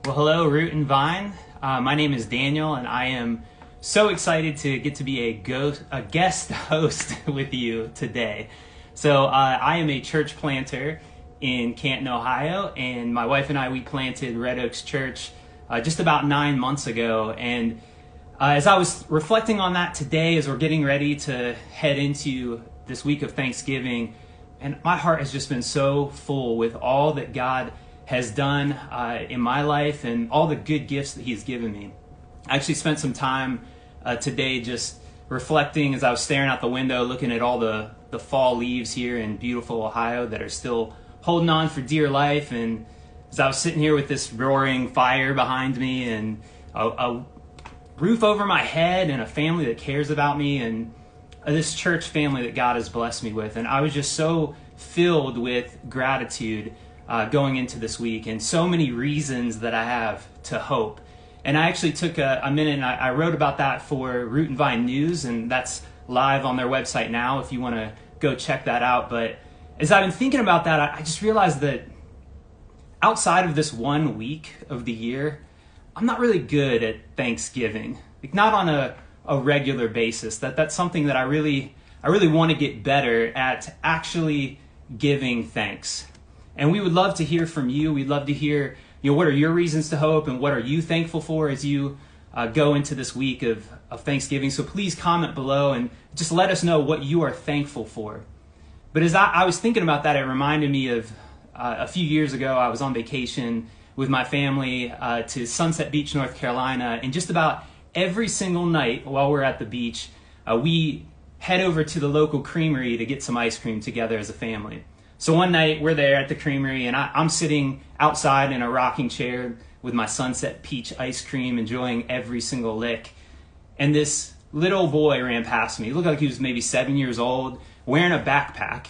Well, hello, Root and Vine. My name is Daniel, and I am so excited to get to be a guest host with you today. So I am a church planter in Canton, Ohio, and my wife and I, we planted Red Oaks Church just about 9 months ago. And as I was reflecting on that today, as we're getting ready to head into this week of Thanksgiving, and my heart has just been so full with all that God has done in my life and all the good gifts that He's given me. I actually spent some time today just reflecting as I was staring out the window, looking at all the fall leaves here in beautiful Ohio that are still holding on for dear life. And as I was sitting here with this roaring fire behind me and a roof over my head and a family that cares about me and this church family that God has blessed me with. And I was just so filled with gratitude going into this week, and so many reasons that I have to hope. And I actually took a minute and I wrote about that for Root and Vine News, and that's live on their website now if you want to go check that out. But as I've been thinking about that, I just realized that outside of this 1 week of the year, I'm not really good at Thanksgiving, like not on a regular basis. That's something that I really want to get better at, actually giving thanks. And we would love to hear from you. We'd love to hear, what are your reasons to hope and what are you thankful for as you go into this week of Thanksgiving. So please comment below and just let us know what you are thankful for. But as I was thinking about that, it reminded me of a few years ago, I was on vacation with my family to Sunset Beach, North Carolina. And just about every single night while we're at the beach, we head over to the local creamery to get some ice cream together as a family. So one night we're there at the creamery and I'm sitting outside in a rocking chair with my Sunset Peach ice cream, enjoying every single lick. And this little boy ran past me. He looked like he was maybe 7 years old, wearing a backpack.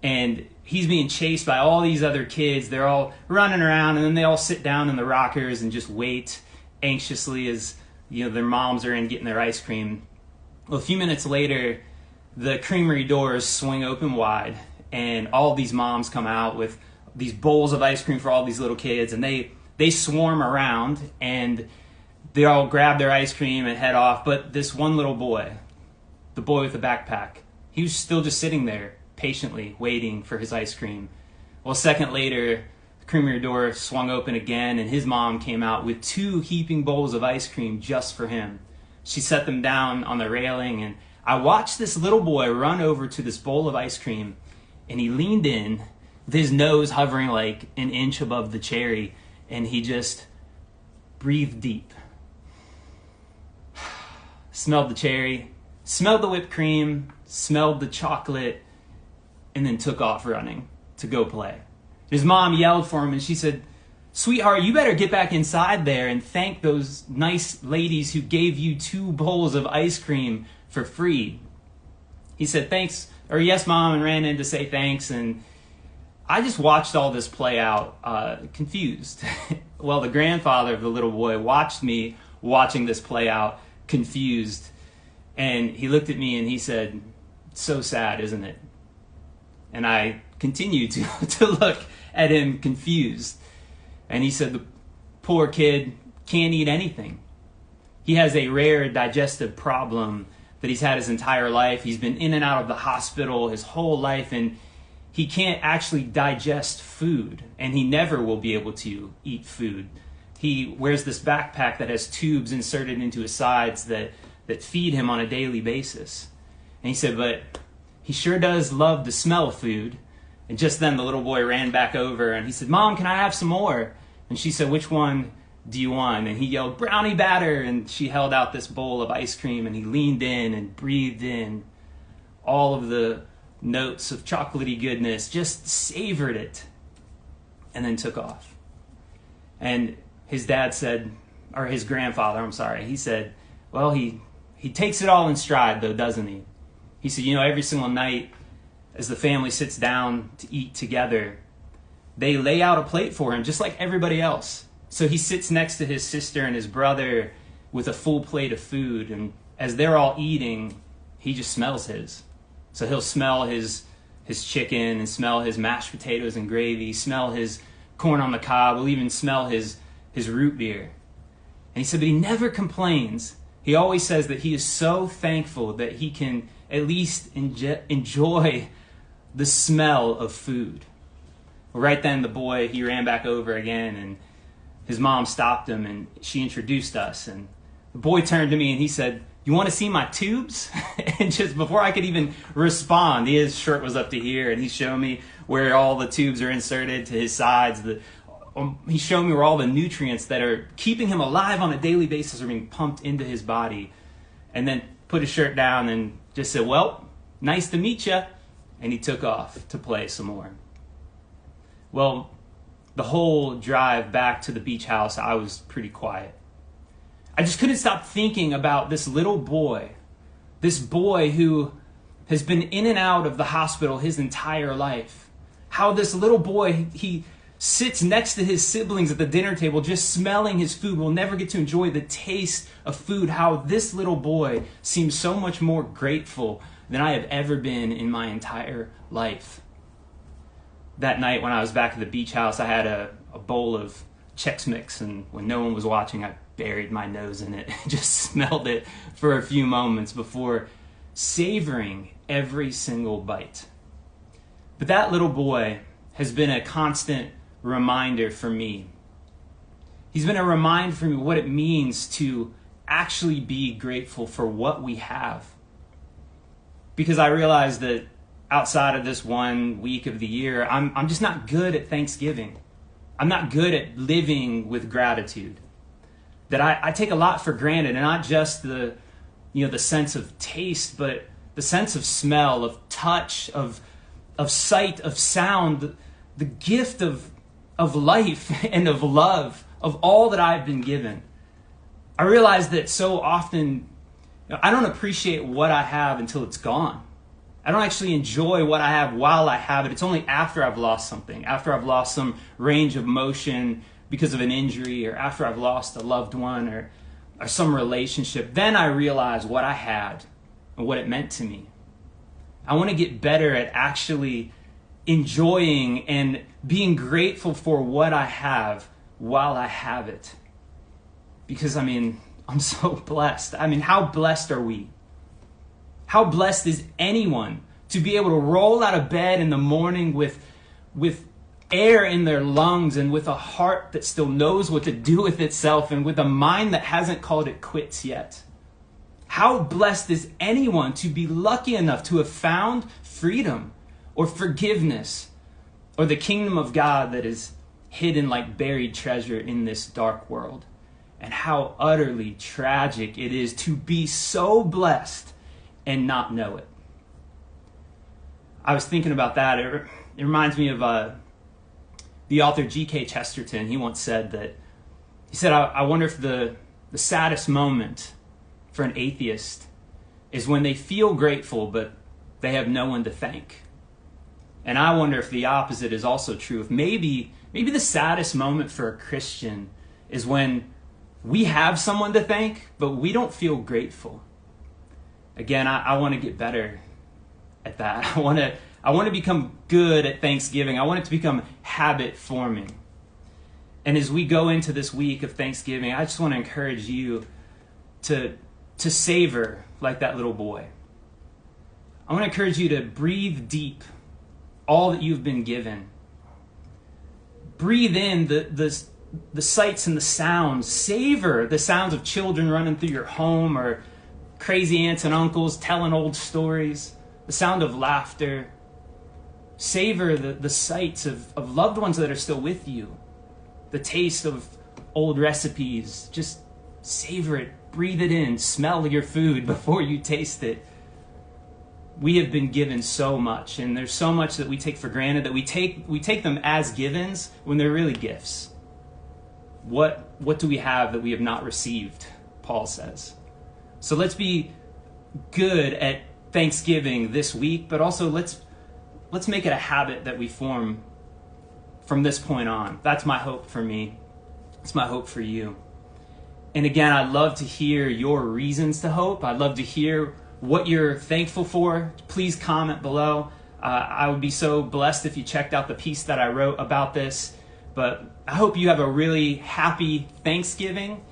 And he's being chased by all these other kids. They're all running around, and then they all sit down in the rockers and just wait anxiously as their moms are in getting their ice cream. Well, a few minutes later, the creamery doors swing open wide, and all these moms come out with these bowls of ice cream for all these little kids, and they swarm around, and they all grab their ice cream and head off. But this one little boy, the boy with the backpack, he was still just sitting there patiently waiting for his ice cream. Well, a second later, the creamery door swung open again, and his mom came out with 2 heaping bowls of ice cream just for him. She set them down on the railing, and I watched this little boy run over to this bowl of ice cream, and he leaned in with his nose hovering like an inch above the cherry, and he just breathed deep. Smelled the cherry, smelled the whipped cream, smelled the chocolate, and then took off running to go play. His mom yelled for him, and she said, "Sweetheart, you better get back inside there and thank those nice ladies who gave you 2 bowls of ice cream for free." He said, "Thanks," or "Yes, Mom," and ran in to say thanks. And I just watched all this play out, confused. Well, the grandfather of the little boy watched me watching this play out, confused. And he looked at me and he said, "So sad, isn't it?" And I continued to look at him confused. And he said, "The poor kid can't eat anything. He has a rare digestive problem that he's had his entire life. He's been in and out of the hospital his whole life, and he can't actually digest food, and he never will be able to eat food. He wears this backpack that has tubes inserted into his sides that feed him on a daily basis." And he said, "But he sure does love the smell of food." And just then the little boy ran back over and he said, "Mom, can I have some more?" And she said, "Which one do you want?" And he yelled, "Brownie batter." And she held out this bowl of ice cream, and he leaned in and breathed in all of the notes of chocolatey goodness, just savored it, and then took off. And his dad said, or his grandfather, I'm sorry, he said, "Well, he takes it all in stride though, doesn't he?" He said, every single night as the family sits down to eat together, they lay out a plate for him just like everybody else. So he sits next to his sister and his brother with a full plate of food, and as they're all eating, he just smells his. So he'll smell his chicken and smell his mashed potatoes and gravy, smell his corn on the cob, will even smell his his root beer. And he said, but he never complains. He always says that he is so thankful that he can at least enjoy the smell of food. Well, right then, the boy, he ran back over again, and his mom stopped him, and she introduced us. And the boy turned to me, and he said, you want to see my tubes? And just before I could even respond, his shirt was up to here, and he showed me where all the tubes are inserted to his sides. He showed me where all the nutrients that are keeping him alive on a daily basis are being pumped into his body. And then put his shirt down and just said, well, nice to meet you. And he took off to play some more. Well, the whole drive back to the beach house, I was pretty quiet. I just couldn't stop thinking about this little boy, this boy who has been in and out of the hospital his entire life. How this little boy, he sits next to his siblings at the dinner table, just smelling his food, will never get to enjoy the taste of food. How this little boy seems so much more grateful than I have ever been in my entire life. That night when I was back at the beach house, I had a bowl of Chex Mix, and when no one was watching, I buried my nose in it and just smelled it for a few moments before savoring every single bite. But that little boy has been a constant reminder for me. He's been a reminder for me what it means to actually be grateful for what we have. Because I realize that outside of this 1 week of the year, I'm just not good at Thanksgiving. I'm not good at living with gratitude. That I take a lot for granted, and not just the sense of taste, but the sense of smell, of touch, of sight, of sound, the gift of life and of love, of all that I've been given. I realize that so often I don't appreciate what I have until it's gone. I don't actually enjoy what I have while I have it. It's only after I've lost something, after I've lost some range of motion because of an injury, or after I've lost a loved one or some relationship, then I realize what I had and what it meant to me. I want to get better at actually enjoying and being grateful for what I have while I have it. Because, I'm so blessed. How blessed are we? How blessed is anyone to be able to roll out of bed in the morning with air in their lungs and with a heart that still knows what to do with itself and with a mind that hasn't called it quits yet? How blessed is anyone to be lucky enough to have found freedom or forgiveness or the kingdom of God that is hidden like buried treasure in this dark world? And how utterly tragic it is to be so blessed and not know it. I was thinking about that. It reminds me of the author G.K. Chesterton. He once said, I wonder if the saddest moment for an atheist is when they feel grateful, but they have no one to thank. And I wonder if the opposite is also true. If maybe the saddest moment for a Christian is when we have someone to thank, but we don't feel grateful. Again, I want to get better at that. I want to become good at Thanksgiving. I want it to become habit forming. And as we go into this week of Thanksgiving, I just want to encourage you to savor like that little boy. I want to encourage you to breathe deep all that you've been given. Breathe in the sights and the sounds. Savor the sounds of children running through your home, or crazy aunts and uncles telling old stories, the sound of laughter. Savor the sights of loved ones that are still with you, the taste of old recipes. Just savor it, breathe it in, smell your food before you taste it. We have been given so much, and there's so much that we take for granted, that we take them as givens when they're really gifts. What do we have that we have not received, Paul says. So let's be good at Thanksgiving this week, but also let's make it a habit that we form from this point on. That's my hope for me. It's my hope for you. And again, I'd love to hear your reasons to hope. I'd love to hear what you're thankful for. Please comment below. I would be so blessed if you checked out the piece that I wrote about this. But I hope you have a really happy Thanksgiving,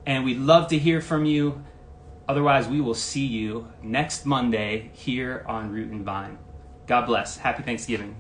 and we'd love to hear from you. Otherwise, we will see you next Monday here on Root and Vine. God bless. Happy Thanksgiving.